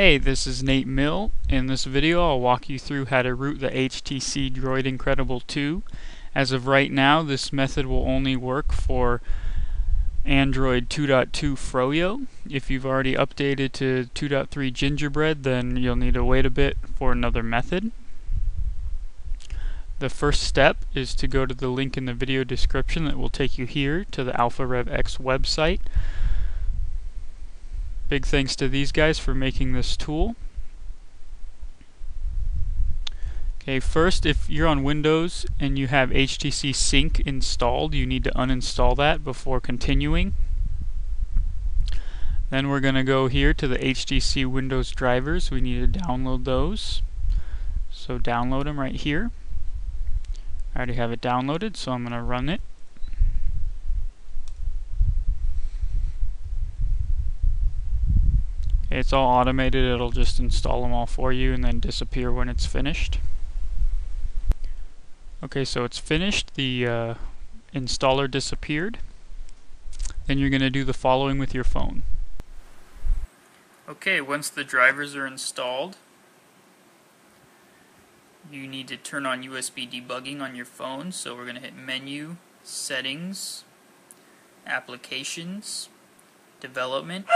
Hey, this is Nate Mill. In this video I'll walk you through how to root the HTC Droid Incredible 2. As of right now, this method will only work for Android 2.2 Froyo. If you've already updated to 2.3 Gingerbread, then you'll need to wait a bit for another method. The first step is to go to the link in the video description that will take you here to the AlphaRevX website. Big thanks to these guys for making this tool. Okay, first, if you're on Windows and you have HTC Sync installed, you need to uninstall that before continuing. Then we're going to go here to the HTC Windows drivers. We need to download those. So download them right here. I already have it downloaded, so I'm going to run it. It's all automated. It'll just install them all for you and then disappear when it's finished. Okay, so it's finished. The installer disappeared. Then you're going to do the following with your phone. Okay, once the drivers are installed, you need to turn on USB debugging on your phone. So we're going to hit Menu, Settings, Applications, Development.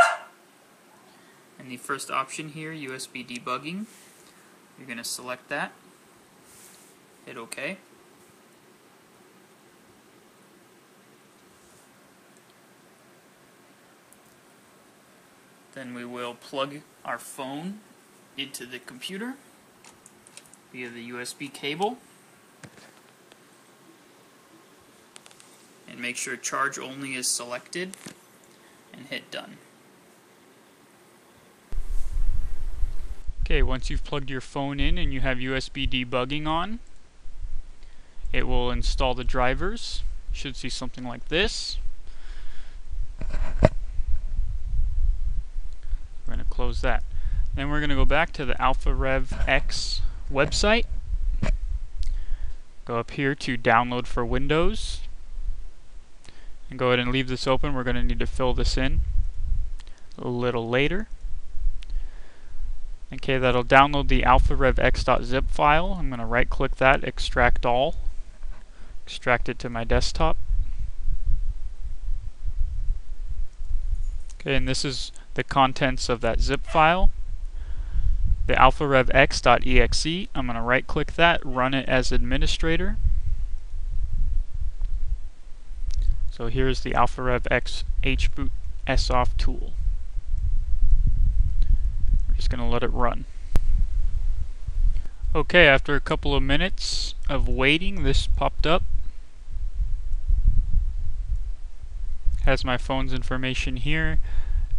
And the first option here, USB debugging, you're going to select that, hit OK. Then we will plug our phone into the computer via the USB cable and make sure charge only is selected and hit done. Okay, once you've plugged your phone in and you have USB debugging on, it will install the drivers. You should see something like this. We're going to close that. Then we're going to go back to the AlphaRevX website. Go up here to Download for Windows. And go ahead and leave this open. We're going to need to fill this in a little later. Okay, that'll download the alpharevx.zip file. I'm going to right click that, extract all, extract it to my desktop. Okay, and this is the contents of that zip file. The alpharevx.exe, I'm going to right click that, run it as administrator. So here's the AlphaRevX hboot soft tool. Just going to let it run. Okay, after a couple of minutes of waiting, this popped up. Has my phone's information here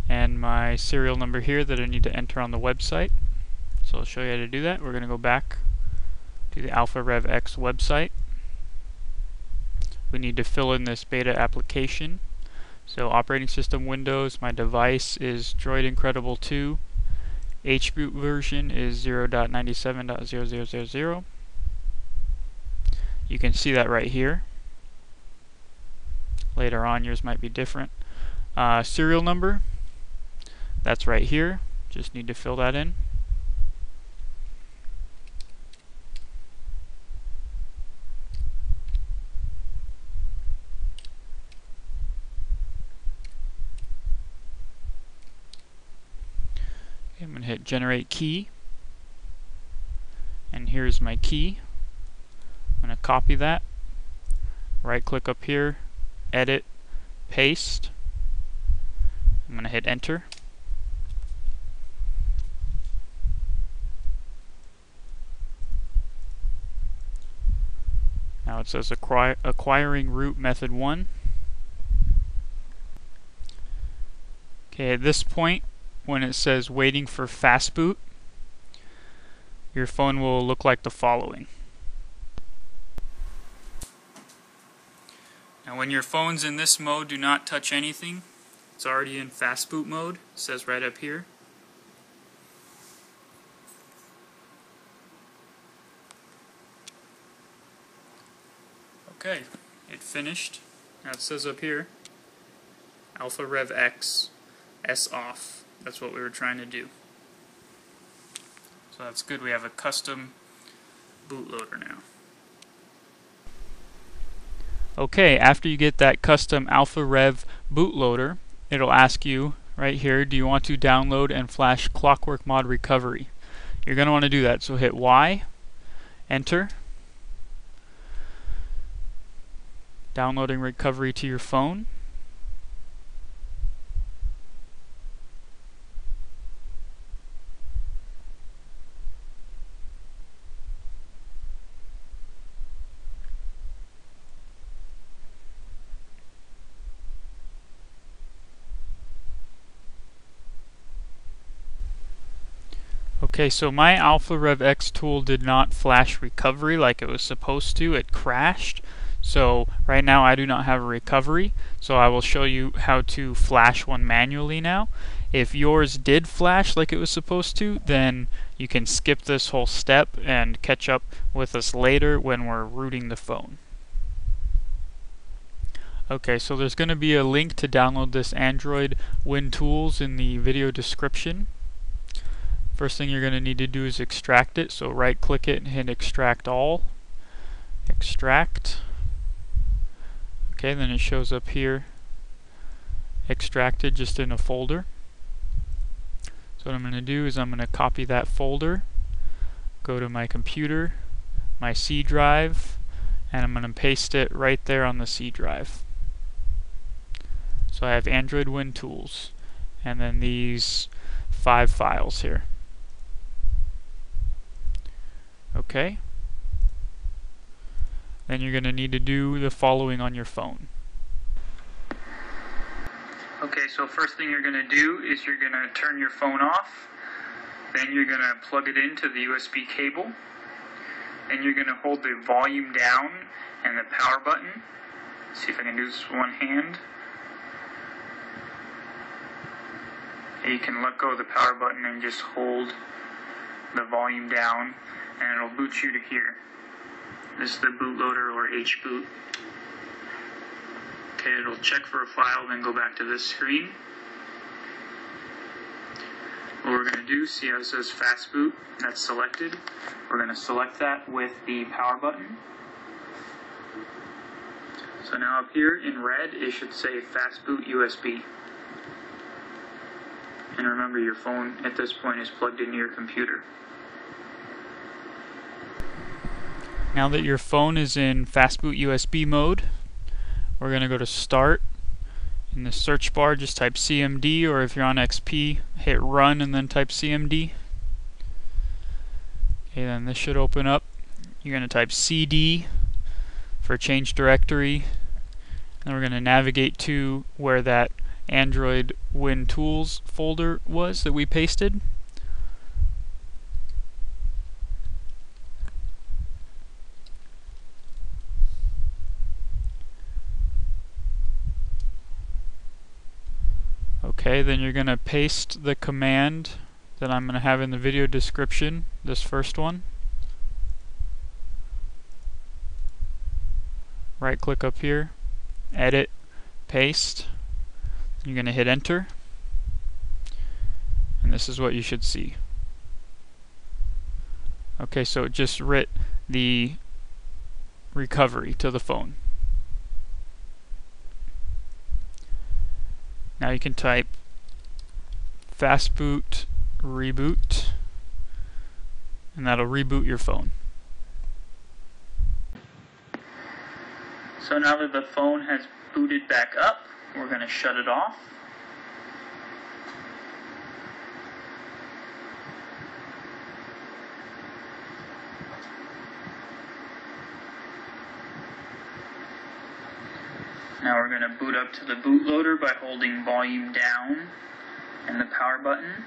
and my serial number here that I need to enter on the website. So I'll show you how to do that. We're going to go back to the AlphaRevX website. We need to fill in this beta application. So operating system Windows, my device is Droid Incredible 2. hboot version is 0.97.0000. You can see that right here. Later on yours might be different. Serial number, that's right here. Just need to fill that in. I'm going to hit generate key, and here's my key. I'm going to copy that, right click up here, edit, paste. I'm going to hit enter. Now it says acquiring root method 1. Okay, at this point, when it says waiting for fast boot, your phone will look like the following. Now when your phone's in this mode, do not touch anything. It's already in fast boot mode. It says right up here. Okay, it finished. Now it says up here, AlphaRevX S off. That's what we were trying to do. So that's good, we have a custom bootloader now. Okay, after you get that custom Alpha Rev bootloader, it'll ask you right here, do you want to download and flash Clockwork Mod Recovery? You're going to want to do that, so hit Y, enter, downloading recovery to your phone. Okay, so my Alpha Rev X tool did not flash recovery like it was supposed to. It crashed. So right now I do not have a recovery. So I will show you how to flash one manually now. If yours did flash like it was supposed to, then you can skip this whole step and catch up with us later when we're rooting the phone. Okay, so there's going to be a link to download this Android Win Tools in the video description. First thing you're going to need to do is extract it, so right click it and hit extract all. Extract. Okay, then it shows up here extracted just in a folder. So what I'm going to do is I'm going to copy that folder, go to my computer, my C drive, and I'm going to paste it right there on the C drive. So I have Android Win Tools and then these 5 files here. Okay. Then you're going to need to do the following on your phone. Okay, so first thing you're going to do is you're going to turn your phone off. Then you're going to plug it into the USB cable. Then you're going to hold the volume down and the power button. See if I can do this with one hand. You can let go of the power button and just hold the volume down, and it'll boot you to here. This is the bootloader, or HBoot. Okay, it'll check for a file, then go back to this screen. What we're going to do, see how it says fast boot, that's selected. We're going to select that with the power button. So now up here in red, it should say fast boot USB. And remember, your phone at this point is plugged into your computer. Now that your phone is in fastboot USB mode, we're going to go to Start. In the search bar, just type CMD, or if you're on XP, hit Run and then type CMD. Okay, then this should open up. You're going to type CD for change directory. Then we're going to navigate to where that Android Win Tools folder was that we pasted. Okay, then you're going to paste the command that I'm going to have in the video description, this first one. Right click up here, edit, paste. You're going to hit enter, and this is what you should see. Okay, so it just writ the recovery to the phone. Now you can type fastboot reboot, and that'll reboot your phone. So now that the phone has booted back up, we're going to shut it off. Now we're going to boot up to the bootloader by holding volume down and the power button.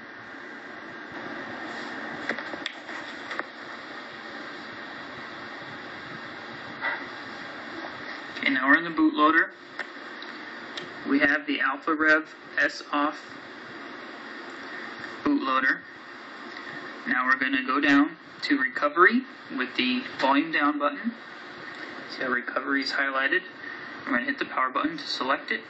Okay, now we're in the bootloader. We have the Alpha Rev S-Off bootloader. Now we're going to go down to recovery with the volume down button. See how recovery is highlighted? We're going to hit the power button to select it.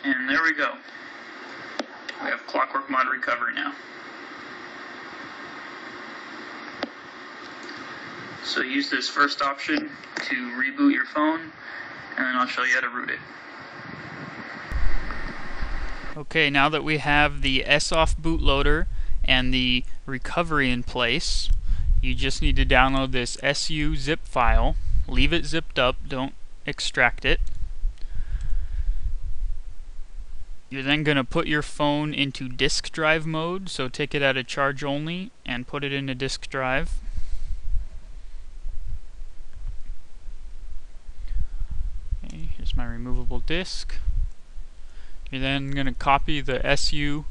And there we go. We have Clockwork Mod recovery now. So use this first option to reboot your phone, and then I'll show you how to root it. Okay, now that we have the SOFF bootloader and the recovery in place, you just need to download this SU zip file. Leave it zipped up, don't extract it. You're then going to put your phone into disk drive mode, so take it out of charge only and put it into disk drive. Okay, here's my removable disk. You're then going to copy the SU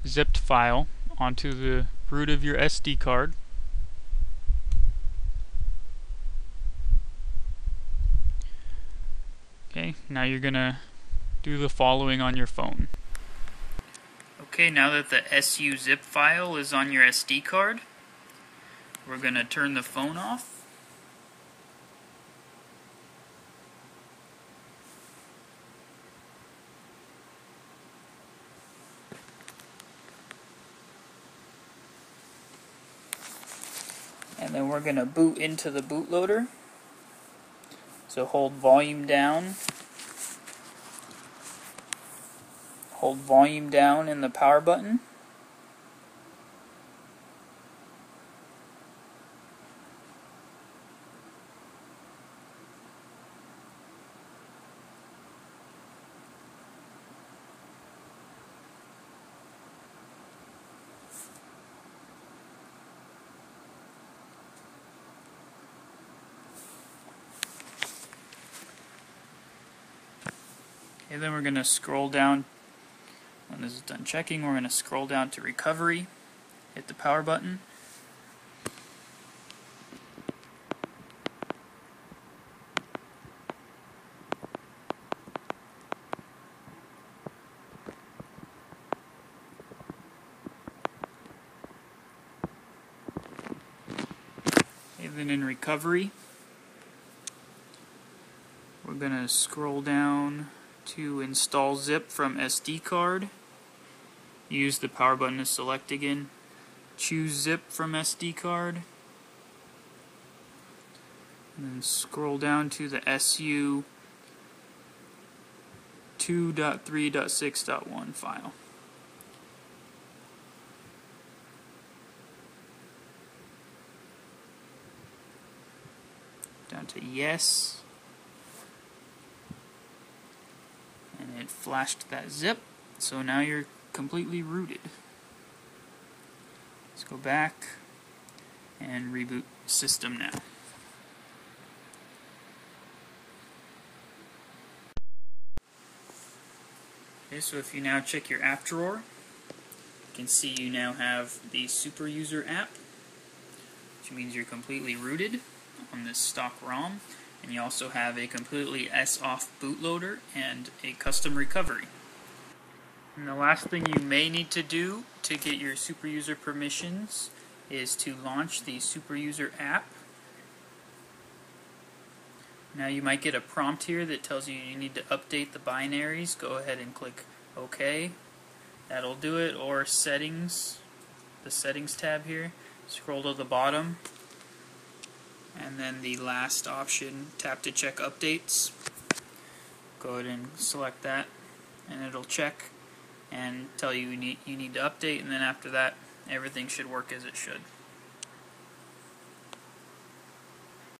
zipped file onto the root of your SD card. Okay, now you're going to do the following on your phone. Okay, now that the SU zip file is on your SD card, we're going to turn the phone off. And then we're going to boot into the bootloader. So hold volume down. Hold volume down in the power button. Okay, then we're going to scroll down. When this is done checking, we're going to scroll down to recovery, hit the power button. Okay, then in recovery, we're going to scroll down to install zip from SD card. Use the power button to select again. Choose zip from SD card. And then scroll down to the SU 2.3.6.1 file. Down to yes. And it flashed that zip. So now you're completely rooted. Let's go back and reboot system now. Okay, so if you now check your app drawer, you can see you now have the Super User app, which means you're completely rooted on this stock ROM, and you also have a completely SOFF bootloader and a custom recovery. And the last thing you may need to do to get your Super User permissions is to launch the Super User app. Now you might get a prompt here that tells you you need to update the binaries. Go ahead and click OK. That'll do it. Or settings, the settings tab here. Scroll to the bottom. And then the last option, tap to check updates. Go ahead and select that, and it'll check and tell you you need to update, and then after that everything should work as it should.